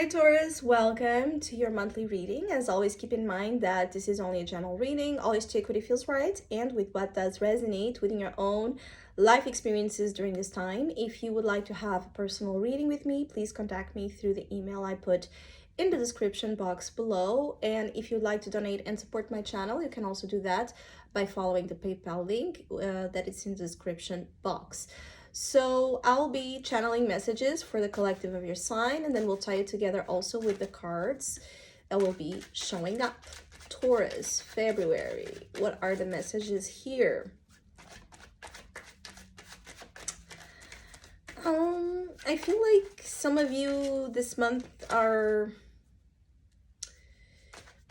Hi Taurus, welcome to your monthly reading. As always, keep in mind that this is only a general reading. Always check what it feels right and with what does resonate within your own life experiences during this time. If you would like to have a personal reading with me, please contact me through the email I put in the description box below. And if you'd like to donate and support my channel, you can also do that by following the PayPal link that is in the description box. So I'll be channeling messages for the collective of your sign, and then we'll tie it together also with the cards that will be showing up. Taurus, February. What are the messages here? I feel like some of you this month are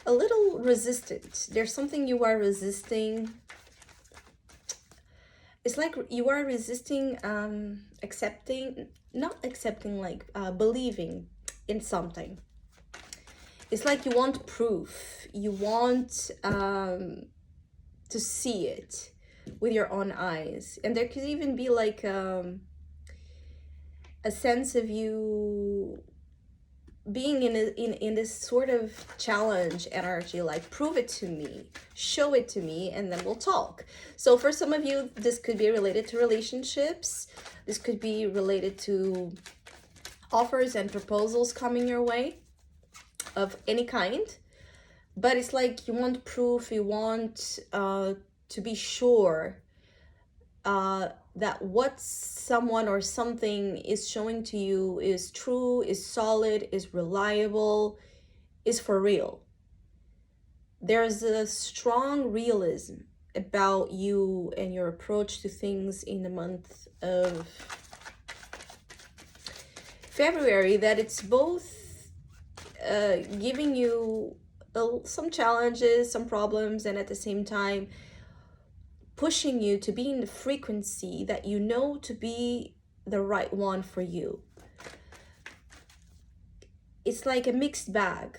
a little resistant. There's something you are resisting. It's like you are resisting believing in something. It's like you want proof. You want to see it with your own eyes. And there could even be like a sense of you being in this sort of challenge energy, like prove it to me, show it to me, and then we'll talk. So for some of you, this could be related to relationships. This could be related to offers and proposals coming your way of any kind. But it's like you want proof, you want to be sure that what someone or something is showing to you is true, is solid, is reliable, is for real. There's a strong realism about you and your approach to things in the month of February, that it's both giving you some challenges, some problems, and at the same time pushing you to be in the frequency that you know to be the right one for you. It's like a mixed bag.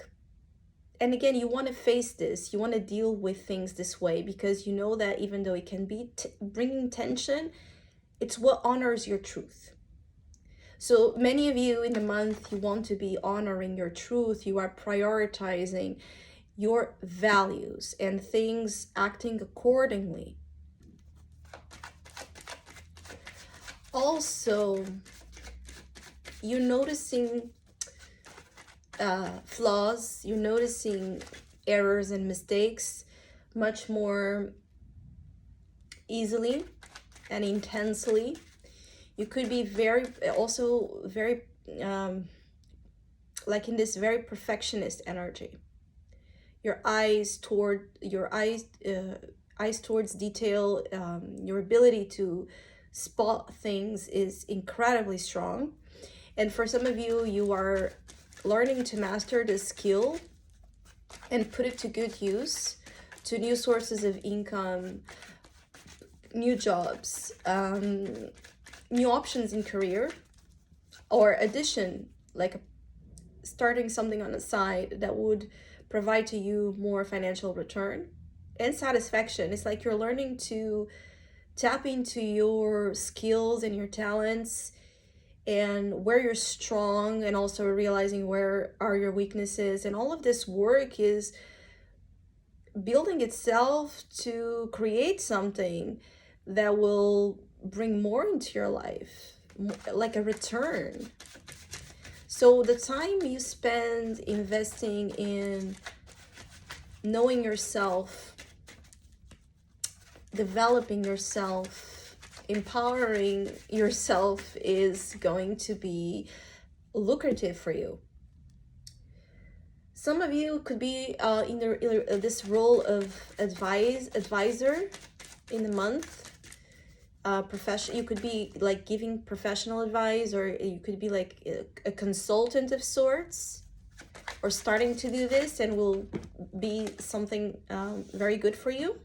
And again, you want to face this, you want to deal with things this way, because you know that even though it can be bringing tension, it's what honors your truth. So many of you in the month, you want to be honoring your truth. You are prioritizing your values and things, acting accordingly. Also, you're noticing flaws, you're noticing errors and mistakes much more easily and intensely. You could be very like in this very perfectionist energy. Your eyes towards detail, your ability to spot things is incredibly strong. And for some of you, you are learning to master this skill and put it to good use, to new sources of income, new jobs, new options in career, or addition, like starting something on the side that would provide to you more financial return and satisfaction. It's like you're learning to tap into your skills and your talents and where you're strong, and also realizing where are your weaknesses. And all of this work is building itself to create something that will bring more into your life, like a return. So the time you spend investing in knowing yourself, developing yourself, empowering yourself is going to be lucrative for you. Some of you could be in this role of advisor in the month. You could be like giving professional advice, or you could be like a consultant of sorts, or starting to do this, and will be something very good for you.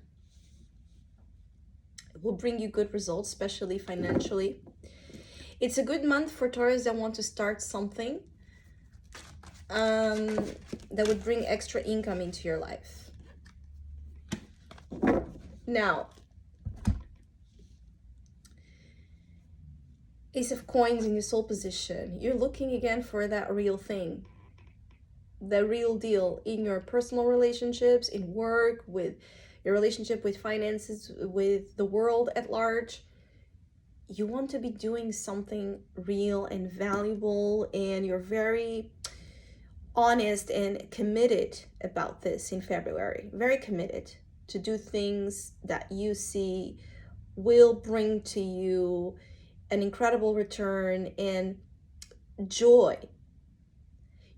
It will bring you good results, especially financially. It's a good month for Taurus that want to start something that would bring extra income into your life. Now, Ace of Coins in your soul position. You're looking again for that real thing. the real deal in your personal relationships, in work, with your relationship with finances, with the world at large. You want to be doing something real and valuable, and you're very honest and committed about this in February. Very committed to do things that you see will bring to you an incredible return and joy.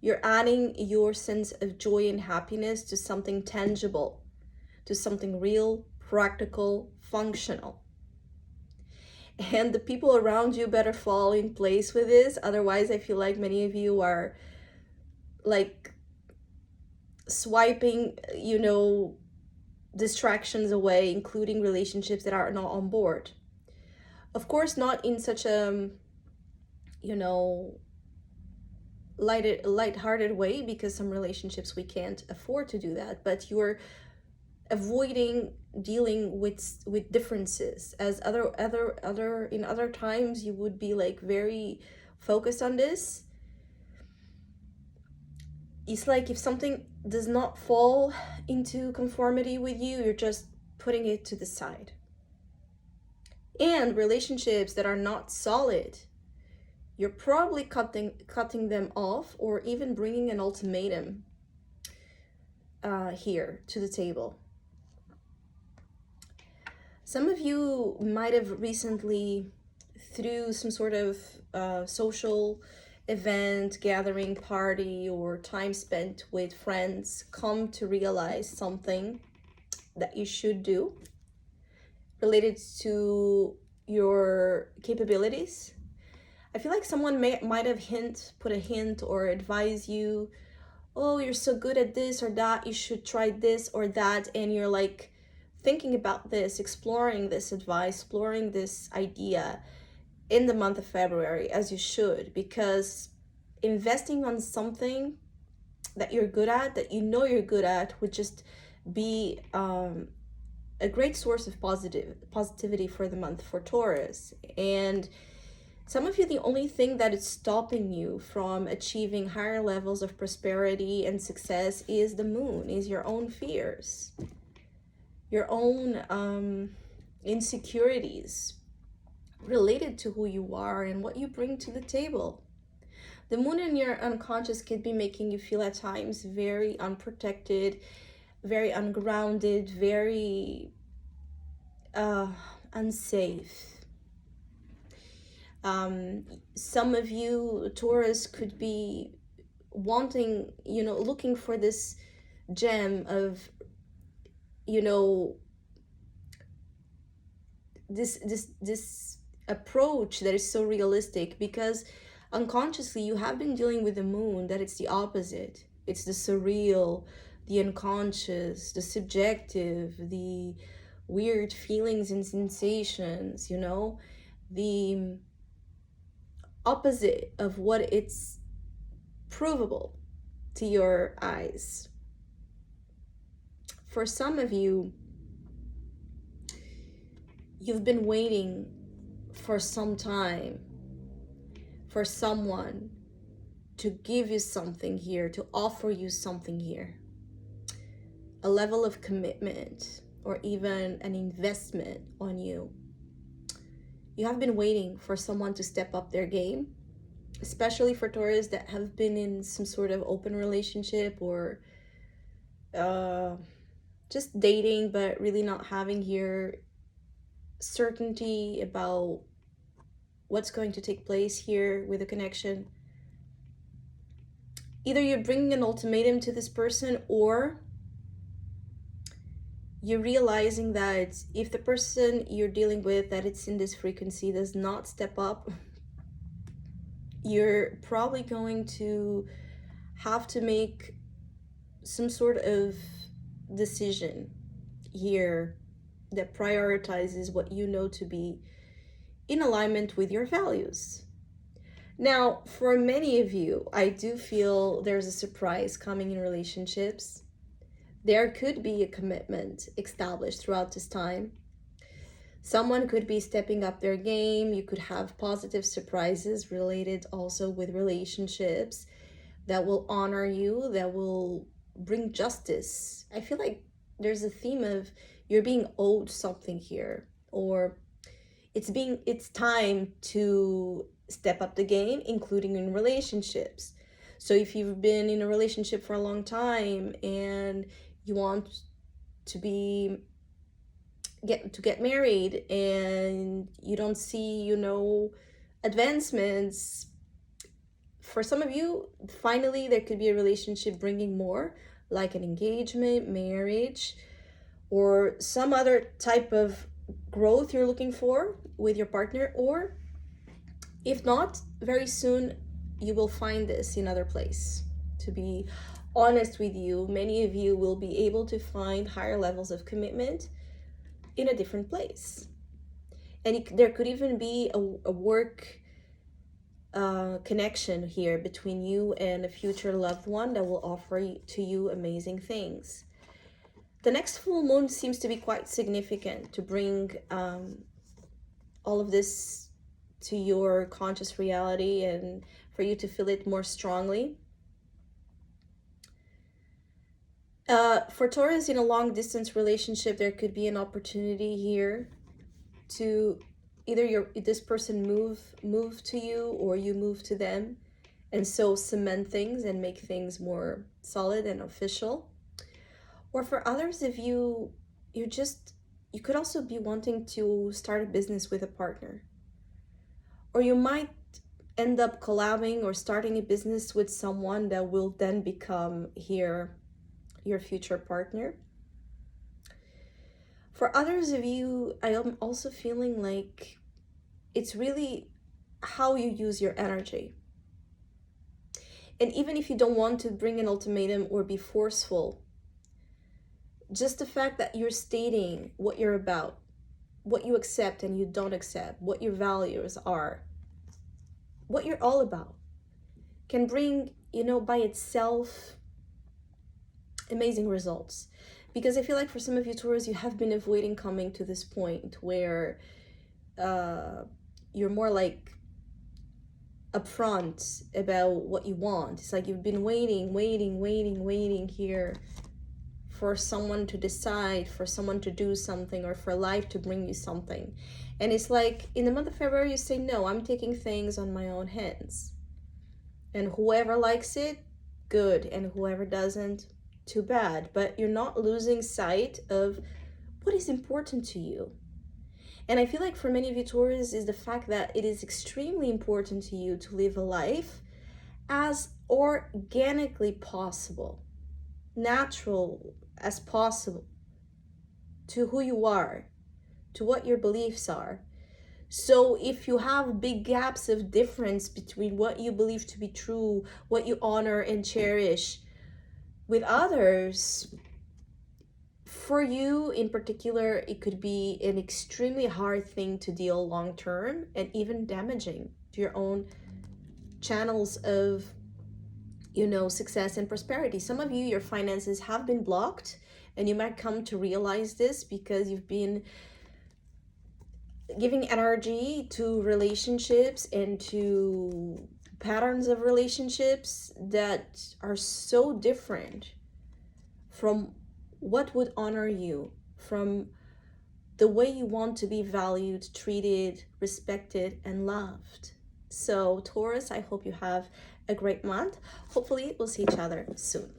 You're adding your sense of joy and happiness to something tangible, to something real, practical, functional. And the people around you better fall in place with this. Otherwise, I feel like many of you are like swiping, distractions away, including relationships that are not on board. Of course, not in such a, light-hearted way, because some relationships we can't afford to do that, but you're avoiding dealing with differences, as in other times you would be like very focused on this. It's like if something does not fall into conformity with you, you're just putting it to the side. And relationships that are not solid, you're probably cutting them off, or even bringing an ultimatum here to the table. Some of you might have recently, through some sort of social event, gathering, party, or time spent with friends, come to realize something that you should do related to your capabilities. I feel like someone might have put a hint or advise you, oh, you're so good at this or that, you should try this or that, and you're like thinking about this, exploring this advice, exploring this idea in the month of February, as you should, because investing on something that you're good at, that you're good at, would just be a great source of positivity for the month for Taurus. And some of you, the only thing that is stopping you from achieving higher levels of prosperity and success is the moon, is your own fears, your own insecurities related to who you are and what you bring to the table. The moon in your unconscious could be making you feel at times very unprotected, very ungrounded, very unsafe. Some of you, Taurus, could be wanting, looking for this gem of, this approach that is so realistic, because unconsciously you have been dealing with the moon, that it's the opposite. It's the surreal, the unconscious, the subjective, the weird feelings and sensations, the opposite of what it's provable to your eyes. For some of you, you've been waiting for some time for someone to give you something here, to offer you something here, a level of commitment or even an investment on you. You have been waiting for someone to step up their game, especially for Taurus that have been in some sort of open relationship, or just dating, but really not having here certainty about what's going to take place here with a connection. Either you're bringing an ultimatum to this person, or you're realizing that if the person you're dealing with, that it's in this frequency, does not step up, you're probably going to have to make some sort of decision here that prioritizes what you know to be in alignment with your values. Now, for many of you, I do feel there's a surprise coming in relationships. There could be a commitment established throughout this time. Someone could be stepping up their game. You could have positive surprises related also with relationships. that will honor you, that will bring justice. I feel like there's a theme of you're being owed something here, or it's time to step up the game, including in relationships. So if you've been in a relationship for a long time and you want to get married and you don't see, advancements, for some of you, finally there could be a relationship bringing more, like an engagement, marriage, or some other type of growth you're looking for with your partner. Or if not, very soon you will find this in other place. To be honest with you, many of you will be able to find higher levels of commitment in a different place. And there could even be a work connection here between you and a future loved one that will offer to you amazing things. The next full moon seems to be quite significant to bring all of this to your conscious reality and for you to feel it more strongly. For Taurus, in a long distance relationship, there could be an opportunity here to either this person move to you, or you move to them, and so cement things and make things more solid and official. Or for others, if you could also be wanting to start a business with a partner, or you might end up collabing or starting a business with someone that will then become your future partner. For others of you, I am also feeling like it's really how you use your energy. And even if you don't want to bring an ultimatum or be forceful, just the fact that you're stating what you're about, what you accept and you don't accept, what your values are, what you're all about, can bring, by itself, amazing results. Because I feel like for some of you Taurus, you have been avoiding coming to this point where you're more like upfront about what you want. It's like you've been waiting here for someone to decide, for someone to do something, or for life to bring you something. And it's like in the month of February, you say, no, I'm taking things on my own hands. And whoever likes it, good. And whoever doesn't, too bad. But you're not losing sight of what is important to you. And I feel like for many of you Taurus is the fact that it is extremely important to you to live a life as organically possible, natural as possible, to who you are, to what your beliefs are. So if you have big gaps of difference between what you believe to be true, what you honor and cherish with others, for you in particular, it could be an extremely hard thing to deal long term, and even damaging to your own channels of success and prosperity. Some of you, your finances have been blocked, and you might come to realize this because you've been giving energy to relationships and to patterns of relationships that are so different from what would honor you, from the way you want to be valued, treated, respected, and loved. So Taurus, I hope you have a great month. Hopefully we'll see each other soon.